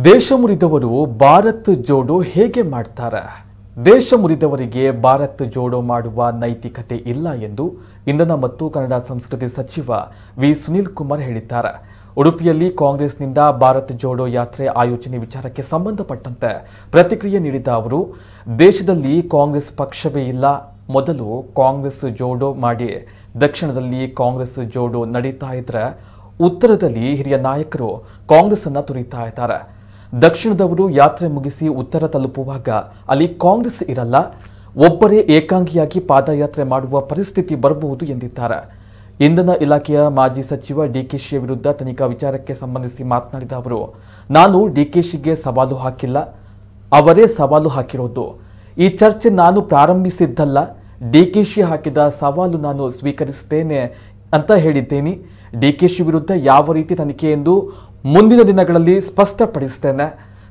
ದೇಶ ಮುರಿದವರು ಭಾರತ್ ಜೋಡೋ ಹೇಗೆ ಮಾಡ್ತಾರೆ? ದೇಶ ಮುರಿದವರಿಗೆ ಭಾರತ್ ಜೋಡೋ ಮಾಡುವ ನೈತಿಕತೆ ಇಲ್ಲ ಎಂದು ಇಂಧನ ಮತ್ತು ಕನ್ನಡ ಸಂಸ್ಕೃತಿ ಸಚಿವ ವಿ ಸುನೀಲ್ ಕುಮಾರ್ ಹೇಳಿದ್ದಾರೆ. ಉಡುಪಿಯಲ್ಲಿ ಕಾಂಗ್ರೆಸ್ನಿಂದ ಭಾರತ್ ಜೋಡೋ ಯಾತ್ರೆ ಆಯೋಜನೆ ವಿಚಾರಕ್ಕೆ ಸಂಬಂಧಪಟ್ಟಂತೆ ಪ್ರತಿಕ್ರಿಯೆ ನೀಡಿದ ಅವರು, ದೇಶದಲ್ಲಿ ಕಾಂಗ್ರೆಸ್ ಪಕ್ಷವೇ ಇಲ್ಲ, ಮೊದಲು ಕಾಂಗ್ರೆಸ್ ಜೋಡೋ ಮಾಡಿ ದಕ್ಷಿಣದಲ್ಲಿ ಕಾಂಗ್ರೆಸ್ ಜೋಡೋ ನಡೀತಾ ಇದ್ರೆ ಉತ್ತರದಲ್ಲಿ ಹಿರಿಯ ನಾಯಕರು ಕಾಂಗ್ರೆಸ್ ಅನ್ನು ತುರಿತಾ ಇದ್ದಾರೆ. ದಕ್ಷಿಣದವರು ಯಾತ್ರೆ ಮುಗಿಸಿ ಉತ್ತರ ತಲುಪುವಾಗ ಅಲ್ಲಿ ಕಾಂಗ್ರೆಸ್ ಇರಲ್ಲ, ಒಬ್ಬರೇ ಏಕಾಂಗಿಯಾಗಿ ಪಾದಯಾತ್ರೆ ಮಾಡುವ ಪರಿಸ್ಥಿತಿ ಬರಬಹುದು ಎಂದಿದ್ದಾರೆ. ಇಂಧನ ಇಲಾಖೆಯ ಮಾಜಿ ಸಚಿವ ಡಿಕೆಶಿ ವಿರುದ್ಧ ತನಿಖಾ ವಿಚಾರಕ್ಕೆ ಸಂಬಂಧಿಸಿ ಮಾತನಾಡಿದ ಅವರು, ನಾನು ಡಿಕೆಶಿಗೆ ಸವಾಲು ಹಾಕಿಲ್ಲ, ಅವರೇ ಸವಾಲು ಹಾಕಿರೋದು. ಈ ಚರ್ಚೆ ನಾನು ಪ್ರಾರಂಭಿಸಿದ್ದಲ್ಲ, ಡಿಕೆಶಿ ಹಾಕಿದ ಸವಾಲು ನಾನು ಸ್ವೀಕರಿಸುತ್ತೇನೆ ಅಂತ ಹೇಳಿದ್ದೇನೆ. ಡಿಕೆಶಿ ವಿರುದ್ಧ ಯಾವ ರೀತಿ ತನಿಖೆ ಎಂದು ಮುಂದಿನ ದಿನಗಳಲ್ಲಿ ಸ್ಪಷ್ಟಪಡಿಸುತ್ತೇನೆ.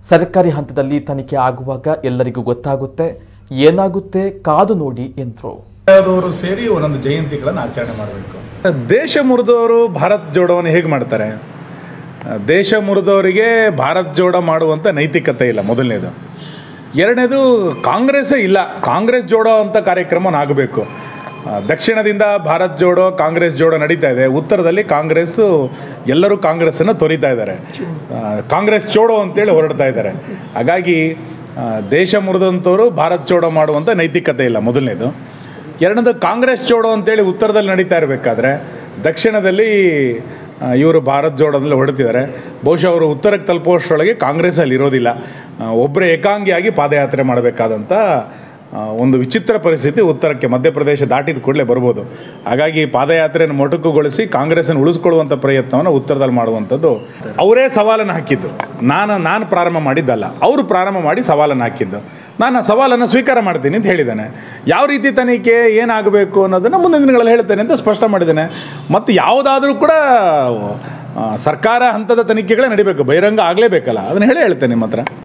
ಸರ್ಕಾರಿ ಹಂತದಲ್ಲಿ ತನಿಖೆ ಆಗುವಾಗ ಎಲ್ಲರಿಗೂ ಗೊತ್ತಾಗುತ್ತೆ, ಏನಾಗುತ್ತೆ ಕಾದು ನೋಡಿ ಎಂದರು. ಸೇರಿ ಒಂದೊಂದು ಜಯಂತಿಗಳನ್ನು ಆಚರಣೆ ಮಾಡಬೇಕು. ದೇಶ ಮುರಿದವರು ಭಾರತ್ ಜೋಡೋವನ್ನು ಹೇಗೆ ಮಾಡ್ತಾರೆ? ದೇಶ ಮುರಿದವರಿಗೆ ಭಾರತ್ ಜೋಡೋ ಮಾಡುವಂಥ ನೈತಿಕತೆ ಇಲ್ಲ, ಮೊದಲನೇದು. ಎರಡನೇದು, ಕಾಂಗ್ರೆಸ್ಸೇ ಇಲ್ಲ, ಕಾಂಗ್ರೆಸ್ ಜೋಡೋ ಅಂತ ಕಾರ್ಯಕ್ರಮ ಆಗಬೇಕು. ದಕ್ಷಿಣದಿಂದ ಭಾರತ್ ಜೋಡೋ ಕಾಂಗ್ರೆಸ್ ಜೋಡೋ ನಡೀತಾ ಇದೆ, ಉತ್ತರದಲ್ಲಿ ಕಾಂಗ್ರೆಸ್ಸು ಎಲ್ಲರೂ ಕಾಂಗ್ರೆಸ್ಸನ್ನು ತೊರಿತಾ ಇದ್ದಾರೆ, ಕಾಂಗ್ರೆಸ್ ಜೋಡೋ ಅಂತೇಳಿ ಹೊರಡ್ತಾ ಇದ್ದಾರೆ. ಹಾಗಾಗಿ ದೇಶ ಮುರಿದಂಥವರು ಭಾರತ್ ಜೋಡೋ ಮಾಡುವಂಥ ನೈತಿಕತೆ ಇಲ್ಲ, ಮೊದಲನೇದು. ಎರಡನೇದು, ಕಾಂಗ್ರೆಸ್ ಜೋಡೋ ಅಂತೇಳಿ ಉತ್ತರದಲ್ಲಿ ನಡೀತಾ ಇರಬೇಕಾದ್ರೆ ದಕ್ಷಿಣದಲ್ಲಿ ಇವರು ಭಾರತ್ ಜೋಡೋದಲ್ಲಿ ಹೊರಡ್ತಿದ್ದಾರೆ. ಬಹುಶಃ ಅವರು ಉತ್ತರಕ್ಕೆ ತಲುಪುವಷ್ಟರೊಳಗೆ ಕಾಂಗ್ರೆಸ್ಸಲ್ಲಿ ಇರೋದಿಲ್ಲ, ಒಬ್ಬರೇ ಏಕಾಂಗಿಯಾಗಿ ಪಾದಯಾತ್ರೆ ಮಾಡಬೇಕಾದಂಥ ಒಂದು ವಿಚಿತ್ರ ಪರಿಸ್ಥಿತಿ ಉತ್ತರಕ್ಕೆ ಮಧ್ಯಪ್ರದೇಶ ದಾಟಿದ ಕೂಡಲೇ ಬರ್ಬೋದು. ಹಾಗಾಗಿ ಪಾದಯಾತ್ರೆಯನ್ನು ಮೊಟಕುಗೊಳಿಸಿ ಕಾಂಗ್ರೆಸ್ಸನ್ನು ಉಳಿಸ್ಕೊಳ್ಳುವಂಥ ಪ್ರಯತ್ನವನ್ನು ಉತ್ತರದಲ್ಲಿ ಮಾಡುವಂಥದ್ದು. ಅವರೇ ಸವಾಲನ್ನು ಹಾಕಿದ್ದು, ನಾನು ಪ್ರಾರಂಭ ಮಾಡಿದ್ದಲ್ಲ, ಅವರು ಪ್ರಾರಂಭ ಮಾಡಿ ಸವಾಲನ್ನು ಹಾಕಿದ್ದು. ನಾನು ಆ ಸವಾಲನ್ನು ಸ್ವೀಕಾರ ಮಾಡ್ತೀನಿ ಅಂತ ಹೇಳಿದ್ದೇನೆ. ಯಾವ ರೀತಿ ತನಿಖೆ ಏನಾಗಬೇಕು ಅನ್ನೋದನ್ನು ಮುಂದಿನ ದಿನಗಳಲ್ಲಿ ಹೇಳ್ತೇನೆ ಅಂತ ಸ್ಪಷ್ಟ ಮಾಡಿದ್ದೇನೆ. ಮತ್ತು ಯಾವುದಾದ್ರೂ ಕೂಡ ಸರ್ಕಾರ ಹಂತದ ತನಿಖೆಗಳೇ ನಡಿಬೇಕು, ಬಹಿರಂಗ ಆಗಲೇಬೇಕಲ್ಲ, ಅದನ್ನು ಹೇಳ್ತೇನೆ ನಿಮ್ಮ ಹತ್ರ.